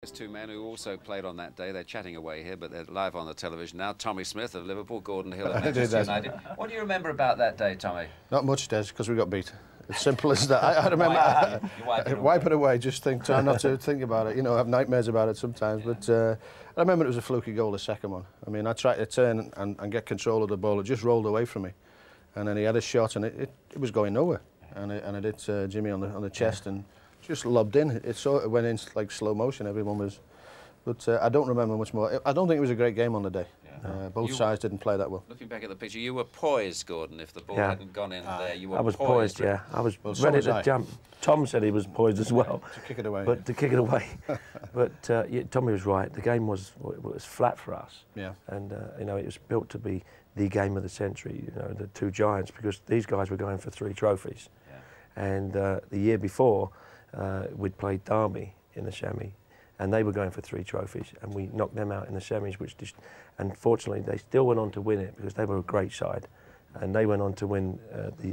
There's two men who also played on that day. They're chatting away here, but they're live on the television now. Tommy Smith of Liverpool, Gordon Hill of Manchester United. What do you remember about that day, Tommy? Not much, Des, because we got beat. It's simple as that. I remember. Wipe it away. Just try not to think about it. You know, I have nightmares about it sometimes. But I remember it was a fluky goal, the second one. I mean, I tried to turn and get control of the ball. It just rolled away from me, and then he had a shot, and it was going nowhere. And it hit Jimmy on the chest and just lobbed in. It sort of went in like slow motion. Everyone was. But I don't remember much more. I don't think it was a great game on the day. Yeah. Both sides didn't play that well. Looking back at the picture, you were poised, Gordon. If the ball hadn't gone in there, you were I was poised, yeah. I was ready to jump. Tom said he was poised as well. To kick it away. But to kick it away. But yeah, Tommy was right. The game was flat for us. Yeah. And you know, it was built to be the game of the century. You know, the two giants, because these guys were going for 3 trophies. Yeah. And the year before, we'd played Derby in the semi. And they were going for 3 trophies, and we knocked them out in the semis, which unfortunately they still went on to win it because they were a great side, and they went on to win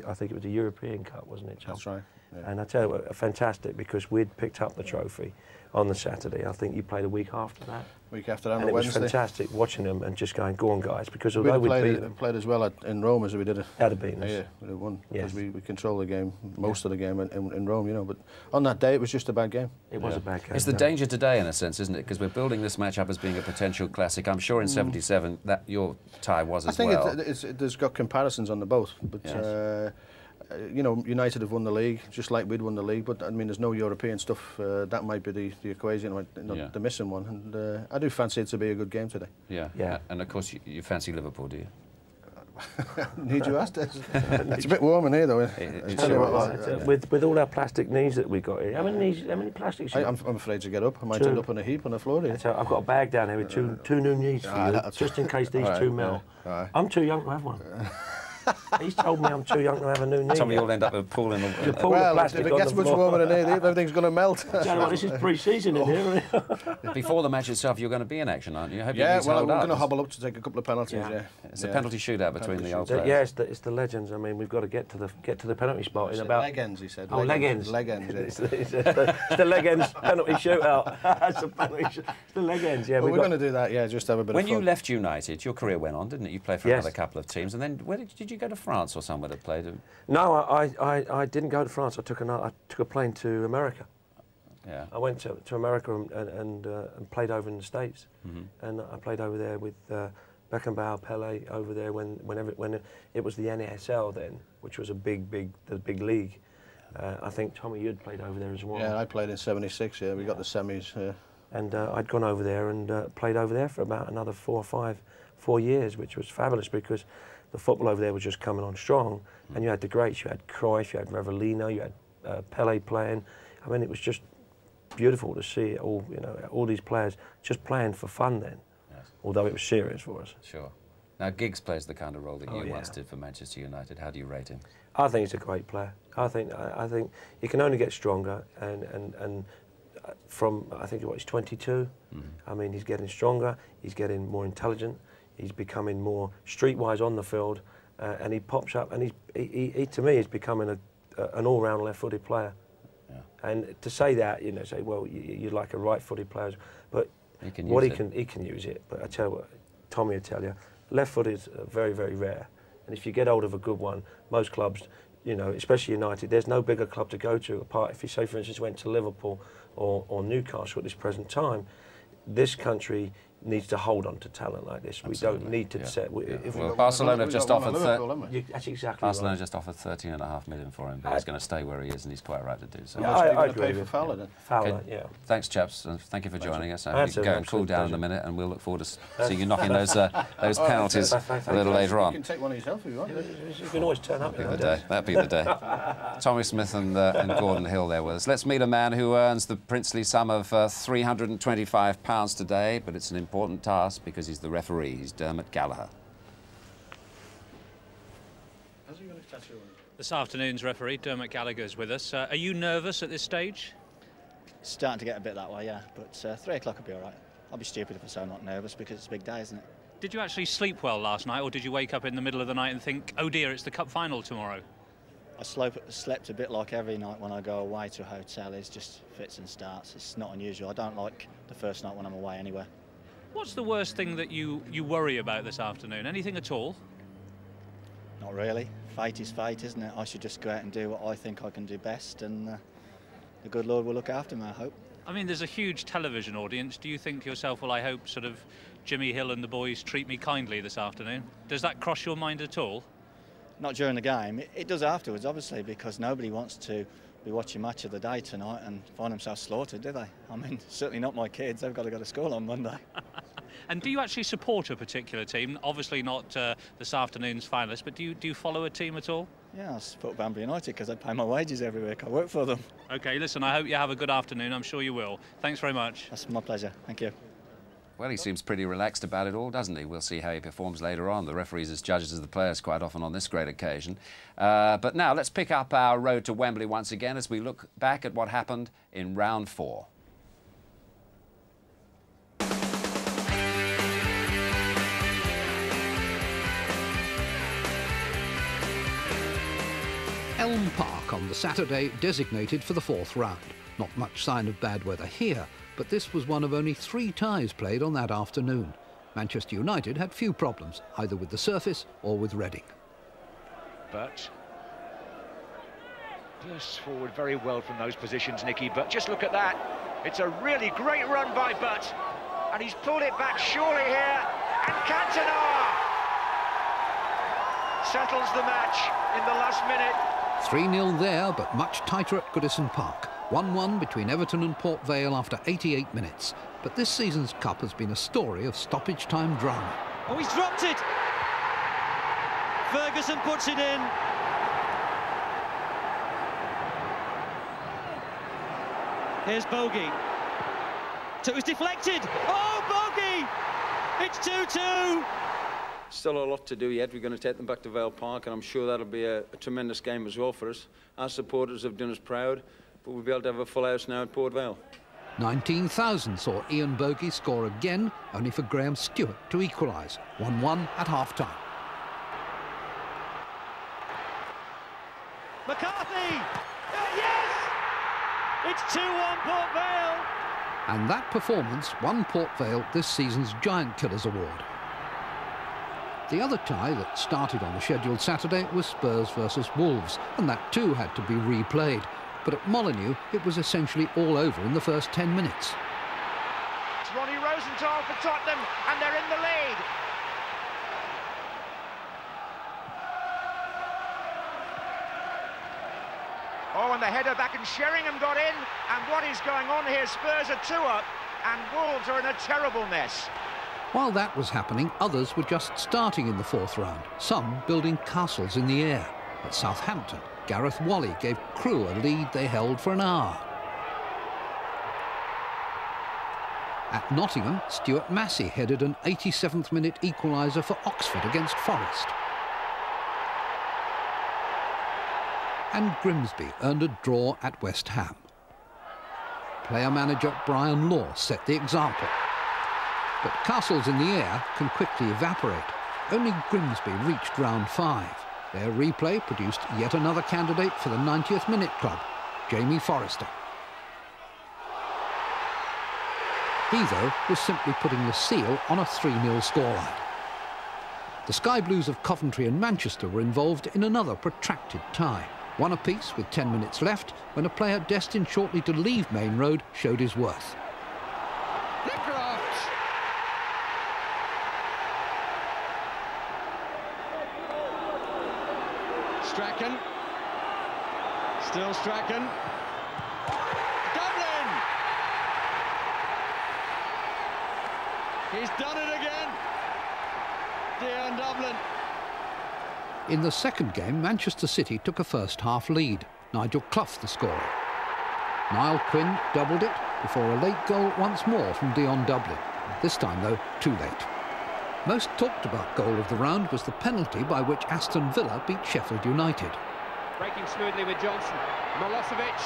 I think it was the European Cup, wasn't it, John? That's right. Yeah. And I tell you, fantastic, because we'd picked up the trophy on the Saturday. I think you played a week after that. Week after that, on and a Wednesday. It was fantastic watching them and just going, go on, guys, because although we played as well in Rome as we did it. That'd have been us. Yeah, we won because yes. we controlled the game, most of the game in Rome, you know. But on that day, it was just a bad game. It was a bad game. It's the danger today, in a sense, isn't it? Because we're building this match up as being a potential classic. I'm sure in '77 that your tie was as well. I think there's got comparisons on the both, but. Yes. You know, United have won the league, just like we'd won the league, but I mean, there's no European stuff. That might be the equation, the missing one. And I do fancy it to be a good game today. Yeah, yeah. And of course, you fancy Liverpool, do you? Need you asked it? It's a bit warm in here, though. With all our plastic knees that we got here, how many plastics? I'm afraid to get up. I might end up on a heap on the floor here. So I've got a bag down here with two new knees for you, just in case these two melt. I'm too young to have one. He's told me I'm too young to have a new knee. Tommy, you'll end up with a pool in the... Well, if it gets much warmer in here, everything's going to melt. This is pre-season in here. Before the match itself, you're going to be in action, aren't you? Yeah, well, we're going to hobble up to take a couple of penalties. Yeah. It's a penalty shootout between the old players. Yeah, it's the legends. I mean, we've got to get to the penalty spot in about... Leg ends, he said. Oh, leg ends. Leg ends, yeah. It's the leg ends penalty shootout. It's the leg ends, yeah. Well, we're going to do that, yeah, just have a bit of fun. When you left United, your career went on, didn't it? You played for another couple of teams, and then where did you go to France or somewhere to play? No, I didn't go to France. I took a plane to America. Yeah. I went to America and played over in the States, and I played over there with Beckenbauer, Pele over there when it was the NASL then, which was the big league. I think Tommy, you'd played over there as well. Yeah, I played in '76. Yeah, we got the semis. Yeah. And I'd gone over there and played over there for about another 4 years, which was fabulous because the football over there was just coming on strong, and you had the greats. You had Cruyff, you had Revellino, you had Pele playing. I mean, it was just beautiful to see it all. You know, all these players just playing for fun then. Yes. Although it was serious for us. Sure. Now Giggs plays the kind of role that you once did for Manchester United. How do you rate him? I think he's a great player. I think he can only get stronger, and from I think he's 22. I mean, he's getting stronger. He's getting more intelligent. He's becoming more streetwise on the field, and he pops up. And he to me, is becoming an all-round left-footed player. Yeah. And to say that, you know, say, well, you're like a right-footed player, but he can use it. But I tell you what, Tommy will tell you, left-footed is very, very rare. And if you get hold of a good one, most clubs, you know, especially United, there's no bigger club to go to apart. If you say, for instance, went to Liverpool or Newcastle at this present time, this country needs to hold on to talent like this. Absolutely. We don't need to set. Well, Barcelona have just offered. That's exactly Barcelona right. just offered 13.5 million for him, but he's going to stay where he is, and he's quite right to do so. Yeah, I agree with Fowler then. Fowler, yeah. Thanks, chaps, and thank you for joining us. I hope you go and cool down in a minute, and we'll look forward to seeing you knocking those penalties a little later on. You can take one of yourself if you want. You can always turn up. That'd be the day. Tommy Smith and Gordon Hill there with us. Let's meet a man who earns the princely sum of £325 today, but it's an important task because he's the referee. He's Dermot Gallagher. This afternoon's referee, Dermot Gallagher, is with us. Are you nervous at this stage? Starting to get a bit that way, yeah. But 3 o'clock will be all right. I'll be stupid if I say I'm not nervous because it's a big day, isn't it? Did you actually sleep well last night, or did you wake up in the middle of the night and think, oh dear, it's the cup final tomorrow? I slept a bit like every night when I go away to a hotel. It's just fits and starts. It's not unusual. I don't like the first night when I'm away anywhere. What's the worst thing that you worry about this afternoon? Anything at all? Not really. Fate is fate, isn't it? I should just go out and do what I think I can do best, and the good Lord will look after me, I hope. I mean, there's a huge television audience. Do you think to yourself, well, I hope sort of Jimmy Hill and the boys treat me kindly this afternoon? Does that cross your mind at all? Not during the game. It does afterwards, obviously, because nobody wants to be watching Match of the Day tonight and find themselves slaughtered, do they? I mean, certainly not my kids. They've got to go to school on Monday. And do you actually support a particular team? Obviously not this afternoon's finalists, but do you follow a team at all? Yeah, I support WEMBLEY United because I pay my wages every week. I work for them. OK, listen, I hope you have a good afternoon. I'm sure you will. Thanks very much. That's my pleasure. Thank you. Well, he seems pretty relaxed about it all, doesn't he? We'll see how he performs later on. The referees as judges of the players quite often on this great occasion. But now let's pick up our road to Wembley once again as we look back at what happened in round 4. Elm Park on the Saturday designated for the 4th round. Not much sign of bad weather here, but this was one of only 3 ties played on that afternoon. Manchester United had few problems, either with the surface or with Reading. But bursts forward very well from those positions, Nicky, but just look at that. It's a really great run by Butt, and he's pulled it back surely here, and Cantona settles the match in the last minute. 3-0 there, but much tighter at Goodison Park. 1-1 between Everton and Port Vale after 88 minutes. But this season's Cup has been a story of stoppage-time drama. Oh, he's dropped it! Ferguson puts it in. Here's Bogey. So it was deflected. Oh, Bogey! It's 2-2. Still a lot to do yet. We're going to take them back to Vale Park, and I'm sure that'll be a tremendous game as well for us. Our supporters have done us proud, but we'll be able to have a full house now at Port Vale. 19,000 saw Ian Bogey score again, only for Graham Stewart to equalise. 1-1 at half-time. McCarthy! Yes! It's 2-1 Port Vale! And that performance won Port Vale this season's Giant Killers Award. The other tie that started on the scheduled Saturday was Spurs versus Wolves, and that too had to be replayed. But at Molineux, it was essentially all over in the first 10 minutes. It's Ronnie Rosenthal for Tottenham, and they're in the lead. Oh, and the header back, and Sheringham got in. And what is going on here? Spurs are 2 up, and Wolves are in a terrible mess. While that was happening, others were just starting in the 4th round, some building castles in the air. At Southampton, Gareth Wally gave Crewe a lead they held for an hour. At Nottingham, Stuart Massey headed an 87th minute equaliser for Oxford against Forest. And Grimsby earned a draw at West Ham. Player-manager Brian Law set the example. But castles in the air can quickly evaporate. Only Grimsby reached round 5. Their replay produced yet another candidate for the 90th minute club, Jamie Forrester. He, though, was simply putting the seal on a 3-0 scoreline. The Sky Blues of Coventry and Manchester were involved in another protracted tie. One apiece with 10 minutes left when a player destined shortly to leave Main Road showed his worth. Strachan. Still Strachan. Dublin! He's done it again. Dion Dublin. In the second game, Manchester City took a first-half lead. Nigel Clough the scorer. Niall Quinn doubled it before a late goal once more from Dion Dublin. This time, though, too late. Most talked about goal of the round was the penalty by which Aston Villa beat Sheffield United. Breaking smoothly with Johnson. Milosevic.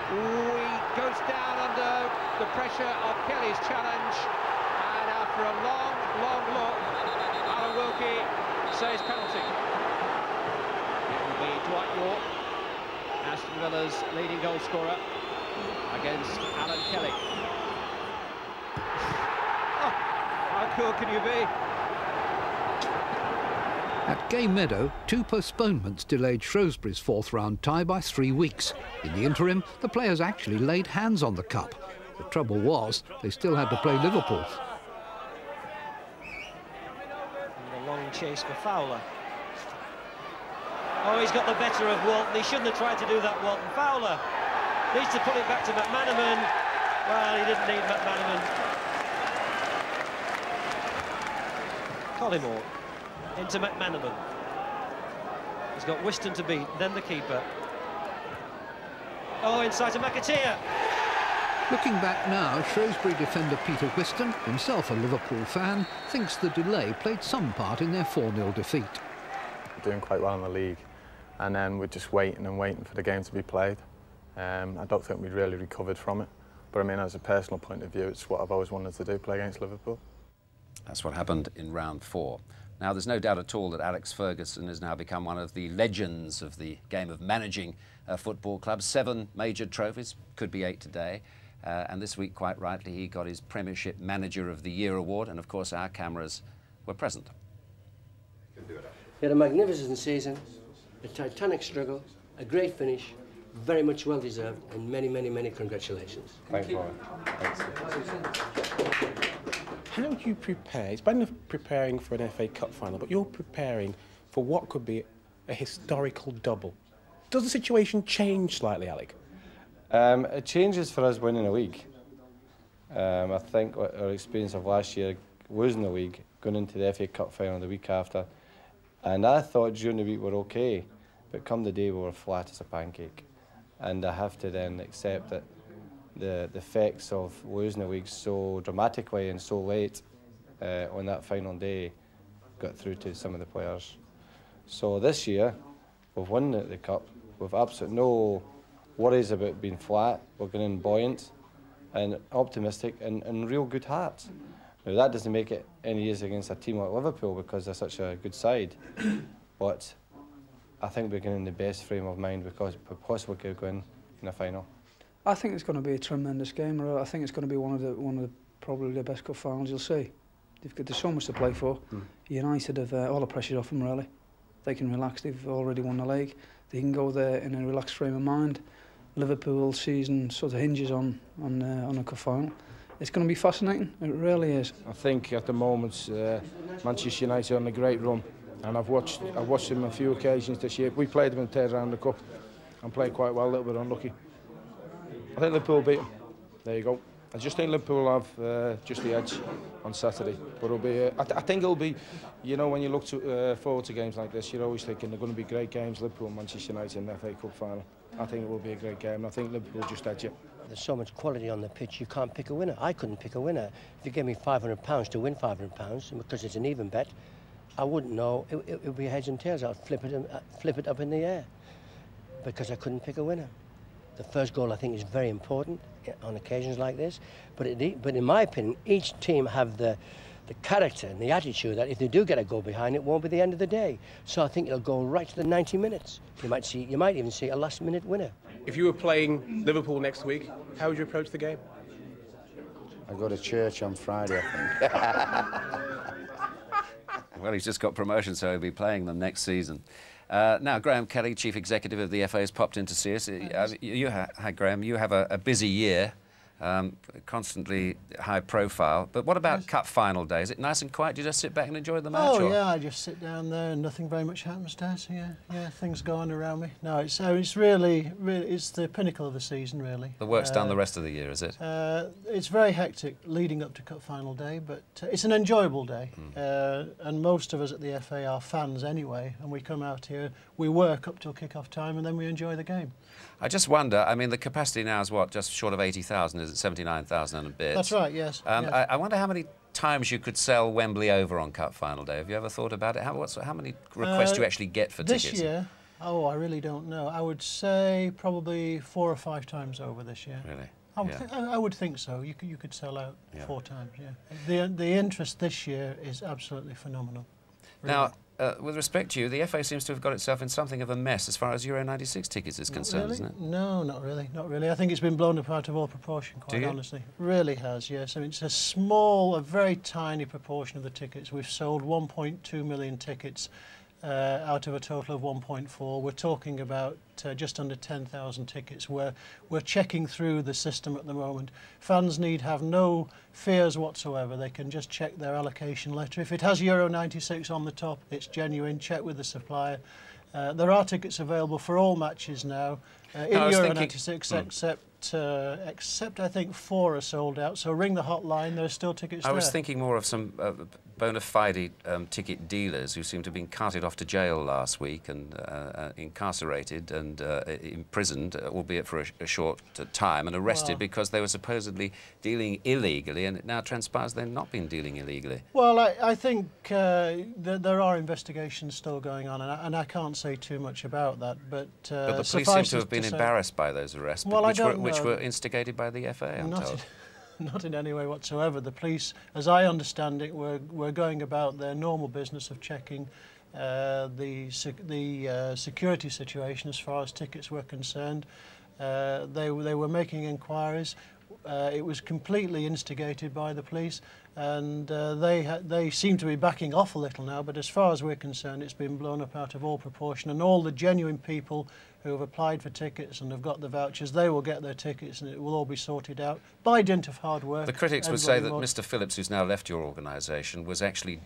He goes down under the pressure of Kelly's challenge. And after a long, long look, Alan Wilkie says penalty. be Dwight York, Aston Villa's leading goal scorer, against Alan Kelly. Oh, how cool can you be? At Gay Meadow, 2 postponements delayed Shrewsbury's 4th round tie by 3 weeks. In the interim, the players actually laid hands on the cup. The trouble was, they still had to play Liverpool. And a long chase for Fowler. Oh, he's got the better of Walton. He shouldn't have tried to do that, Walton. Fowler needs to put it back to McManaman. Well, he didn't need McManaman. Collymore into McManaman. He's got Whiston to beat, then the keeper. Oh, inside to McAteer. Looking back now, Shrewsbury defender Peter Whiston, himself a Liverpool fan, thinks the delay played some part in their 4-0 defeat. We're doing quite well in the league, and then we're just waiting and waiting for the game to be played. I don't think we'd really recovered from it, but I mean, as a personal point of view, it's what I've always wanted to do, play against Liverpool. That's what happened in round 4. Now, there's no doubt at all that Alex Ferguson has now become one of the legends of the game of managing football clubs. 7 major trophies, could be 8 today. And this week, quite rightly, he got his Premiership Manager of the Year award, and of course our cameras were present. He had a magnificent season, a titanic struggle, a great finish, very much well deserved, and many, many, many congratulations. Thank you. How do you prepare? It's bad enough preparing for an FA Cup final, but you're preparing for what could be a historical double. Does the situation change slightly, Alec? It changes for us winning a league. I think our experience of last year, losing the league, going into the FA Cup final the week after, and I thought during the week we're okay, but come the day we were flat as a pancake. And I have to then accept that the effects of losing the league so dramatically and so late on that final day got through to some of the players. So this year, we've won the Cup, we've absolutely no worries about being flat, we're going in buoyant and optimistic and real good heart. Now that doesn't make it any easier against a team like Liverpool because they're such a good side, but I think we're getting in the best frame of mind because we possibly could go in a final. I think it's going to be a tremendous game. I think it's going to be one of the probably the best cup finals you'll see. There's so much to play for. United have all the pressure off them really. They can relax. They've already won the league. They can go there in a relaxed frame of mind. Liverpool season sort of hinges on a cup final. It's going to be fascinating. It really is. I think at the moment Manchester United are on a great run, and I've watched them on a few occasions this year. We played them in the 3rd round of the cup and played quite well. A little bit unlucky. I think Liverpool beat them. There you go. I just think Liverpool will have just the edge on Saturday. But it'll be. I think it'll be. You know, when you look forward to games like this, you're always thinking they're going to be great games. Liverpool and Manchester United in the FA Cup final. I think it will be a great game. I think Liverpool will just edge it. There's so much quality on the pitch, you can't pick a winner. I couldn't pick a winner. If you gave me £500 to win £500, and because it's an even bet, I wouldn't know. It would be heads and tails. I'd flip it up in the air because I couldn't pick a winner. The first goal, I think, is very important on occasions like this. But in my opinion, each team have the character and the attitude that if they do get a goal behind, it won't be the end of the day. So I think it'll go right to the 90 minutes. You might even see a last-minute winner. If you were playing Liverpool next week, how would you approach the game? I go to church on Friday, I think. Well, he's just got promotion, so he'll be playing them next season. Now, Graham Kelly, Chief Executive of the FA, has popped in to see us. Graham, you have a busy year, constantly high profile. But what about cup final day? Is it nice and quiet? Do you just sit back and enjoy the match? Oh, yeah, I just sit down there and nothing very much happens, Dad. Yeah, things go on around me. No, it's really, it's the pinnacle of the season, really. The work's done the rest of the year, is it? It's very hectic leading up to cup final day, but it's an enjoyable day. And most of us at the FA are fans anyway, and we come out here, we work up till kick-off time, and then we enjoy the game. I just wonder, I mean, the capacity now is what, just short of 80,000, is it 79,000 and a bit? That's right, yes. Yes. I wonder how many times you could sell Wembley over on Cup Final Day. Have you ever thought about it? How many requests do you actually get for tickets? This year, oh, I really don't know. I would say probably 4 or 5 times over this year. Really? I would think so. You could sell out 4 times, yeah. The interest this year is absolutely phenomenal. Really. Now, with respect to you, the FA seems to have got itself in something of a mess as far as Euro 96 tickets is concerned, Really? isn't it? No, not really, not really. I think it's been blown up out of all proportion, quite honestly. Really has, yes. I mean, it's a very tiny proportion of the tickets. We've sold 1.2 million tickets out of a total of 1.4. We're talking about just under 10,000 tickets. We're checking through the system at the moment. Fans need have no fears whatsoever. They can just check their allocation letter. If it has Euro 96 on the top, it's genuine. Check with the supplier. There are tickets available for all matches now in Euro 96, except I think 4 are sold out. So ring the hotline. There are still tickets there. I was thinking more of some bona fide ticket dealers who seem to have been carted off to jail last week and incarcerated and imprisoned, albeit for a short time, and arrested because they were supposedly dealing illegally, and it now transpires they've not been dealing illegally. Well, I think there are investigations still going on, and I can't say too much about that. But the police seem to have been embarrassed by those arrests, which were instigated by the FA, I'm told. Not in any way whatsoever. The police, as I understand it, were going about their normal business of checking the security situation as far as tickets were concerned. They were making inquiries. It was completely instigated by the police, and they seem to be backing off a little now, but as far as we're concerned, it's been blown up out of all proportion, and all the genuine people who have applied for tickets and have got the vouchers, they will get their tickets, and it will all be sorted out by dint of hard work. The critics would say that Mr. Phillips, who's now left your organisation, was actually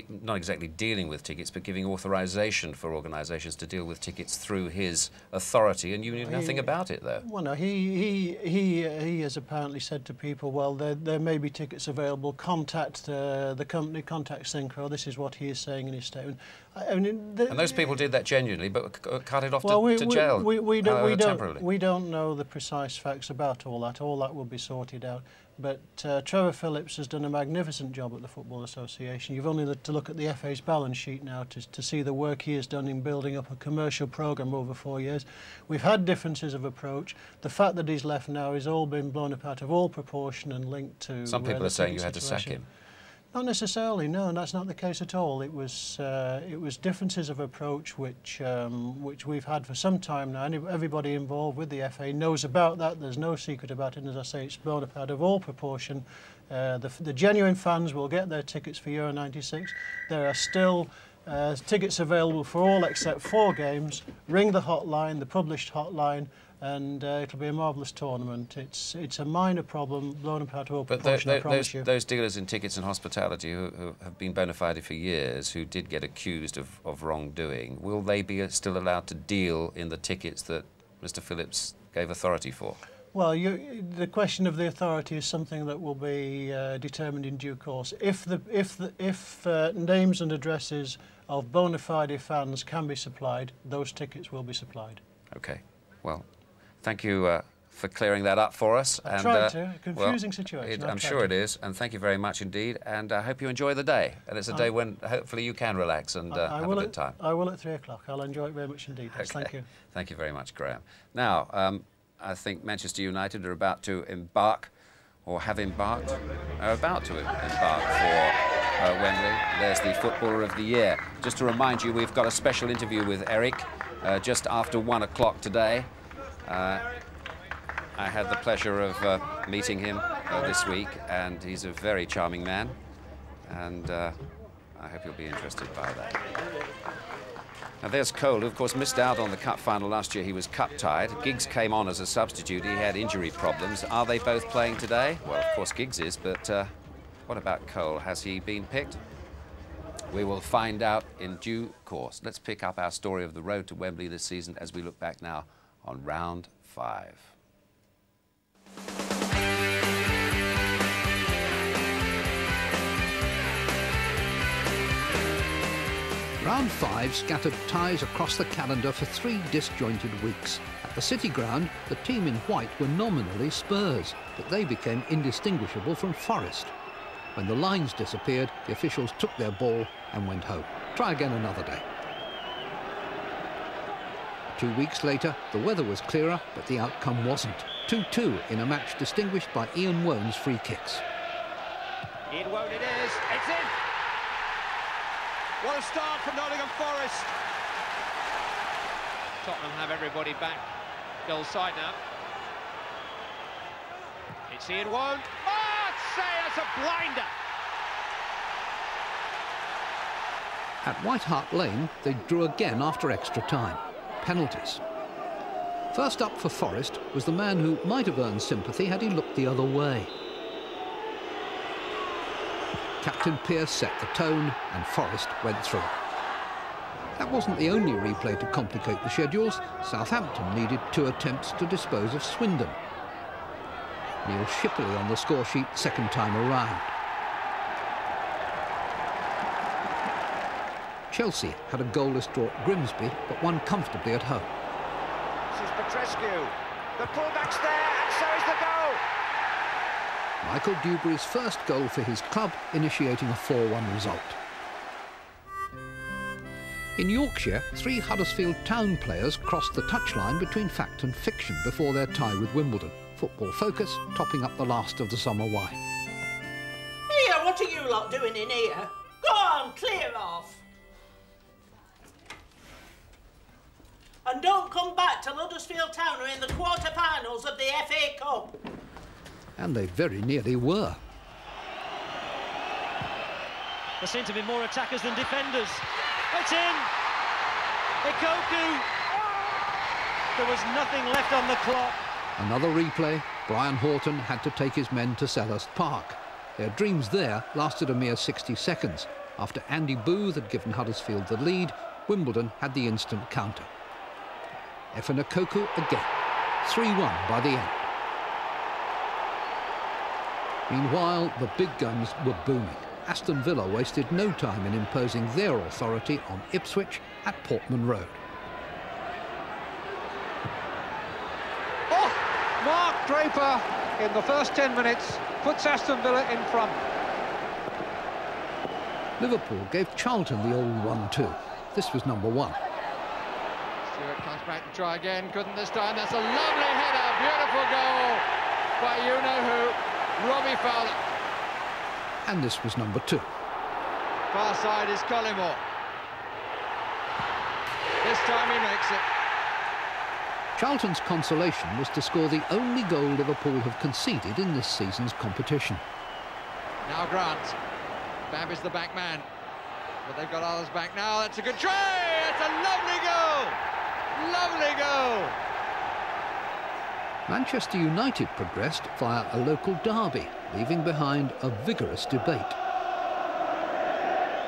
not exactly dealing with tickets, but giving authorisation for organisations to deal with tickets through his authority, and you knew nothing about it, though. Well, no, he has apparently said to people, well, there may be tickets available, contact the company, contact Synchro. This is what he is saying in his statement. I mean, and those people did that genuinely, but carted off to jail temporarily. We don't know the precise facts about all that. All that will be sorted out. But Trevor Phillips has done a magnificent job at the Football Association. You've only to look at the FA's balance sheet now to see the work he has done in building up a commercial programme over 4 years. We've had differences of approach. The fact that he's left now has all been blown up out of all proportion and linked to... Some people are saying you had to sack him. Not necessarily, no, that's not the case at all. It was differences of approach which we've had for some time now. Everybody involved with the FA knows about that. There's no secret about it. And as I say, it's blown up out of all proportion. The genuine fans will get their tickets for Euro 96. There are still tickets available for all except 4 games. Ring the hotline, the published hotline, and it'll be a marvellous tournament. It's a minor problem, blown up out of all proportion, I promise you. Those dealers in tickets and hospitality who have been bona fide for years, who did get accused of wrongdoing, will they be still allowed to deal in the tickets that Mr. Phillips gave authority for? Well, the question of the authority is something that will be determined in due course. If names and addresses of bona fide fans can be supplied, those tickets will be supplied. Okay, well, thank you for clearing that up for us. I tried to. A confusing situation. I'm sure it is, and thank you very much indeed, and I hope you enjoy the day. And it's a day when hopefully you can relax and have a good time. I will at 3 o'clock. I'll enjoy it very much indeed. Okay. Thank you. Thank you very much, Graham. Now, I think Manchester United are about to embark, or have embarked, are about to embark for Wembley. There's the Footballer of the Year. Just to remind you, we've got a special interview with Eric just after 1 o'clock today. I had the pleasure of meeting him this week, and he's a very charming man, and I hope you'll be interested by that. Now there's Cole, who of course missed out on the cup final last year. He was cup-tied. Giggs came on as a substitute. He had injury problems. Are they both playing today? Well, of course Giggs is, but what about Cole? Has he been picked? We will find out in due course. Let's pick up our story of the road to Wembley this season as we look back now on round 5. Round 5 scattered ties across the calendar for 3 disjointed weeks. At the City Ground, the team in white were nominally Spurs, but they became indistinguishable from Forest. When the lines disappeared, the officials took their ball and went home. Try again another day. 2 weeks later, the weather was clearer, but the outcome wasn't. 2-2 in a match distinguished by Ian Wone's free kicks. Ian Wone it is, it's in! What a start for Nottingham Forest. Tottenham have everybody back goal side now. It's Ian Wone. Oh, say that's a blinder. At White Hart Lane, they drew again after extra time. Penalties. First up for Forest was the man who might have earned sympathy had he looked the other way. Captain Pearce set the tone and Forest went through. That wasn't the only replay to complicate the schedules. Southampton needed 2 attempts to dispose of Swindon. Neil Shipley on the score sheet second time around. Chelsea had a goalless draw at Grimsby, but won comfortably at home. This is Petrescu. The pullback's there, and so is the goal. Michael Dewberry's first goal for his club, initiating a 4-1 result. In Yorkshire, 3 Huddersfield Town players crossed the touchline between fact and fiction before their tie with Wimbledon. Football Focus topping up the last of the summer wine. Here, what are you lot doing in here? Go on, clear off. And don't come back till Huddersfield Town are in the quarter-finals of the FA Cup. And they very nearly were. There seem to be more attackers than defenders. It's in! Ikoku! There was nothing left on the clock. Another replay. Brian Horton had to take his men to Selhurst Park. Their dreams there lasted a mere 60 seconds. After Andy Booth had given Huddersfield the lead, Wimbledon had the instant counter. Efen Ikoku again. 3-1 by the end. Meanwhile, the big guns were booming. Aston Villa wasted no time in imposing their authority on Ipswich at Portman Road. Oh, Mark Draper in the first 10 minutes puts Aston Villa in front. Liverpool gave Charlton the old 1-2. This was number 1. Stewart comes back to try again, couldn't this time. That's a lovely header, beautiful goal by you-know-who, Robbie Fowler. And this was number 2. Far side is Collymore. This time he makes it. Charlton's consolation was to score the only goal Liverpool have conceded in this season's competition. Now Grant. Babb is the back man. But they've got others back now. That's a good try! It's a lovely goal! Lovely goal! Manchester United progressed via a local derby, leaving behind a vigorous debate.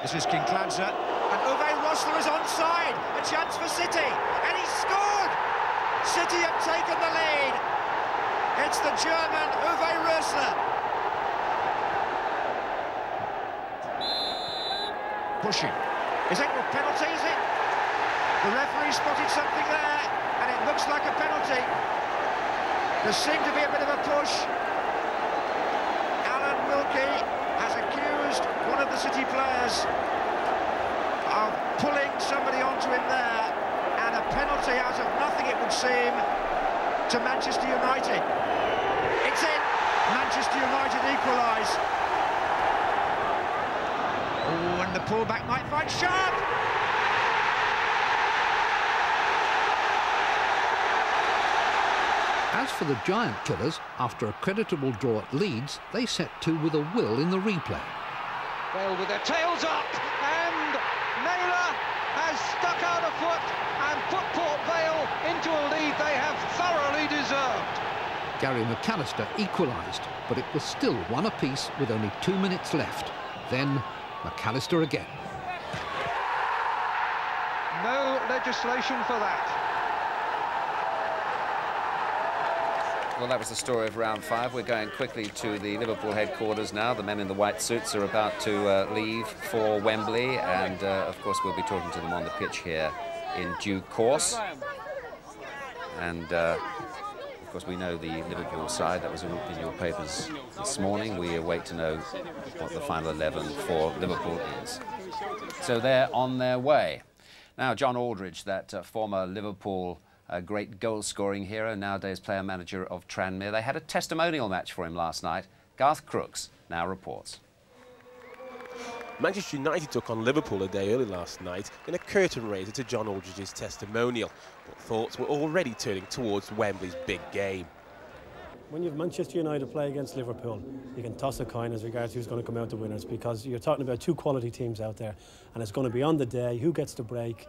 This is Kinkladze, and Uwe Rosler is onside. A chance for City, and he's scored! City have taken the lead. It's the German Uwe Rosler. Pushing. Is it a penalty, is it? The referee spotted something there, and it looks like a penalty. There seemed to be a bit of a push. Alan Wilkie has accused one of the City players of pulling somebody onto him there, and a penalty out of nothing, it would seem, to Manchester United. It's in. Manchester United equalise. Oh, and the pullback might find Sharp. As for the Giant Killers, after a creditable draw at Leeds, they set to with a will in the replay. Vale with their tails up, and Naylor has stuck out a foot and put Port Vale into a lead they have thoroughly deserved. Gary McAllister equalised, but it was still 1 apiece with only 2 minutes left. Then McAllister again. No legislation for that. Well, that was the story of round 5. We're going quickly to the Liverpool headquarters now. The men in the white suits are about to leave for Wembley, and of course we'll be talking to them on the pitch here in due course. And of course we know the Liverpool side. That was in your papers this morning. We await to know what the final 11 for Liverpool is. So they're on their way. Now, John Aldridge, that former Liverpool great goal-scoring hero, nowadays player-manager of Tranmere. They had a testimonial match for him last night. Garth Crooks now reports. Manchester United took on Liverpool a day early last night in a curtain raiser to John Aldridge's testimonial, but thoughts were already turning towards Wembley's big game. When you have Manchester United play against Liverpool, you can toss a coin as regards who's going to come out the winners, because you're talking about two quality teams out there, and it's going to be on the day who gets the break.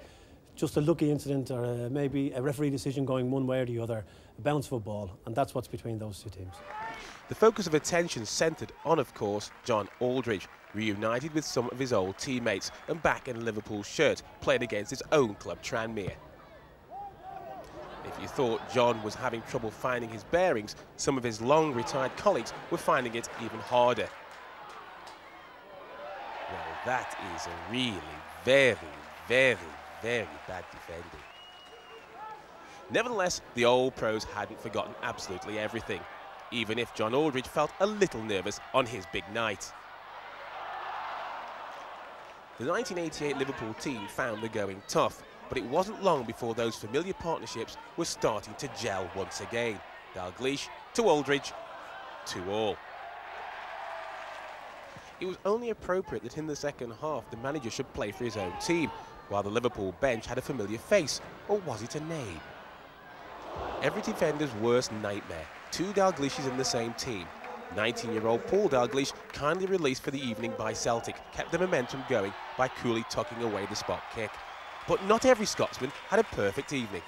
Just a lucky incident, or maybe a referee decision going one way or the other, a bounce of a ball, and that's what's between those two teams. The focus of attention centred on, of course, John Aldridge, reunited with some of his old teammates and back in Liverpool's shirt, playing against his own club Tranmere. If you thought John was having trouble finding his bearings, some of his long-retired colleagues were finding it even harder. Well, that is a really very, very, very bad defending. Nevertheless, the old pros hadn't forgotten absolutely everything, even if John Aldridge felt a little nervous on his big night. The 1988 Liverpool team found the going tough, but it wasn't long before those familiar partnerships were starting to gel once again. Dalglish to Aldridge, to all. It was only appropriate that in the second half the manager should play for his own team, while the Liverpool bench had a familiar face, or was it a name? Every defender's worst nightmare, two Dalglishes in the same team. 19-year-old Paul Dalglish, kindly released for the evening by Celtic, kept the momentum going by coolly tucking away the spot kick. But not every Scotsman had a perfect evening.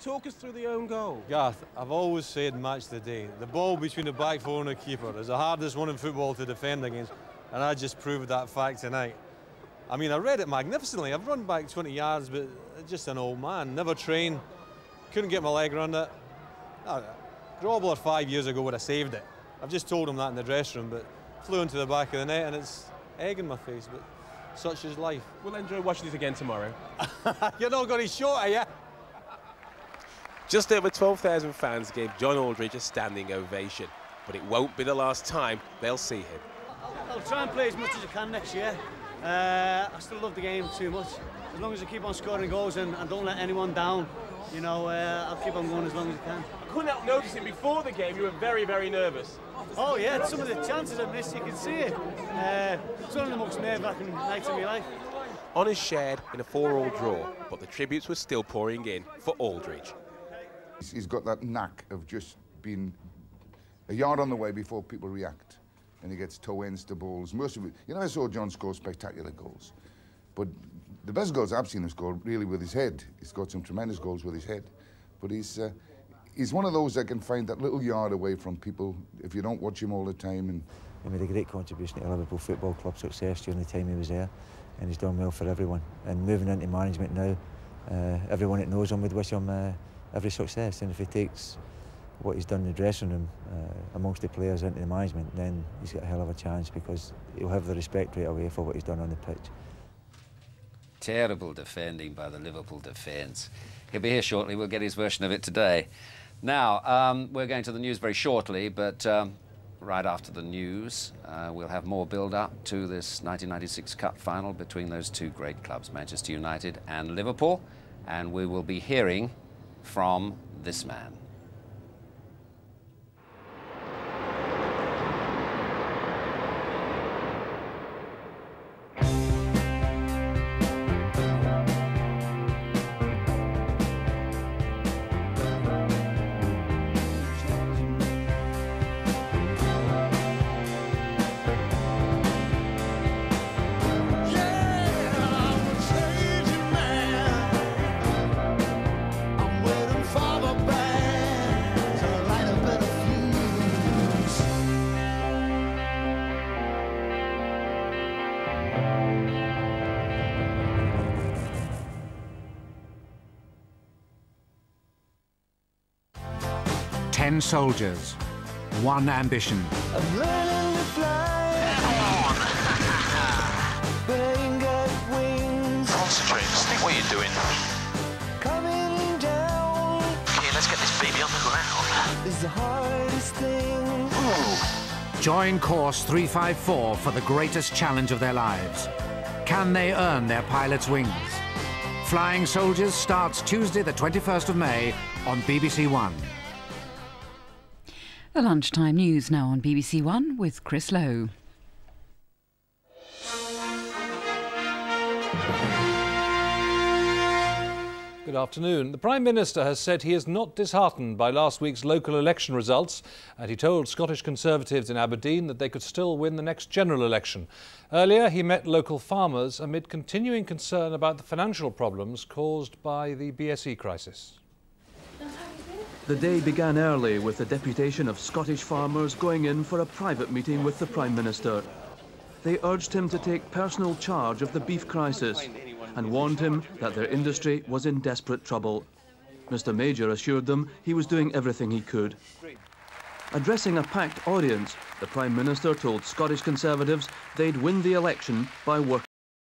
Talk us through the own goal. Garth, I've always said match the day. The ball between the back four and the keeper is the hardest one in football to defend against, and I just proved that fact tonight. I mean, I read it magnificently. I've run back 20 yards, but just an old man. Never trained, couldn't get my leg around it. Grobler 5 years ago would have saved it. I've just told him that in the dressing room, but flew into the back of the net and it's egg in my face, but such is life. We'll enjoy watching it again tomorrow. You're not got his shot, are you? Just over 12,000 fans gave John Aldridge a standing ovation, but it won't be the last time they'll see him. I'll try and play as much as I can next year. I still love the game too much. As long as I keep on scoring goals and don't let anyone down, you know, I'll keep on going as long as I can. I couldn't help noticing before the game you were very, very nervous. Oh yeah, some of the chances I missed, you can see it. It's one of the most nerve-wracking nights of my life. Honours shared in a 4-4 draw, but the tributes were still pouring in for Aldridge. He's got that knack of just being a yard on the way before people react. And he gets toe-ends to balls. Most of it, you know, I saw John score spectacular goals. But the best goals I've seen him score really with his head. He's got some tremendous goals with his head. But he's one of those that can find that little yard away from people if you don't watch him all the time. And he made a great contribution to Liverpool Football Club success during the time he was there, and he's done well for everyone. And moving into management now, everyone that knows him would wish him every success. And if he takes what he's done in the dressing room amongst the players into the management, then he's got a hell of a chance, because he'll have the respect right away for what he's done on the pitch. Terrible defending by the Liverpool defence. He'll be here shortly. We'll get his version of it today. Now, we're going to the news very shortly, but right after the news, we'll have more build-up to this 1996 Cup final between those two great clubs, Manchester United and Liverpool, and we will be hearing from this man. Ten soldiers, one ambition. I'm learning to fly. Come on. But I ain't got wings. Concentrate. Think what you're doing. Coming down. Okay, let's get this baby on the ground. Is the hardest thing. Ooh. Join Course 354 for the greatest challenge of their lives. Can they earn their pilot's wings? Flying Soldiers starts Tuesday the 21st of May on BBC One. The lunchtime news now on BBC One with Chris Lowe. Good afternoon. The Prime Minister has said he is not disheartened by last week's local election results, and he told Scottish Conservatives in Aberdeen that they could still win the next general election. Earlier, he met local farmers amid continuing concern about the financial problems caused by the BSE crisis. The day began early with a deputation of Scottish farmers going in for a private meeting with the Prime Minister. They urged him to take personal charge of the beef crisis and warned him that their industry was in desperate trouble. Mr. Major assured them he was doing everything he could. Addressing a packed audience, the Prime Minister told Scottish Conservatives they'd win the election by working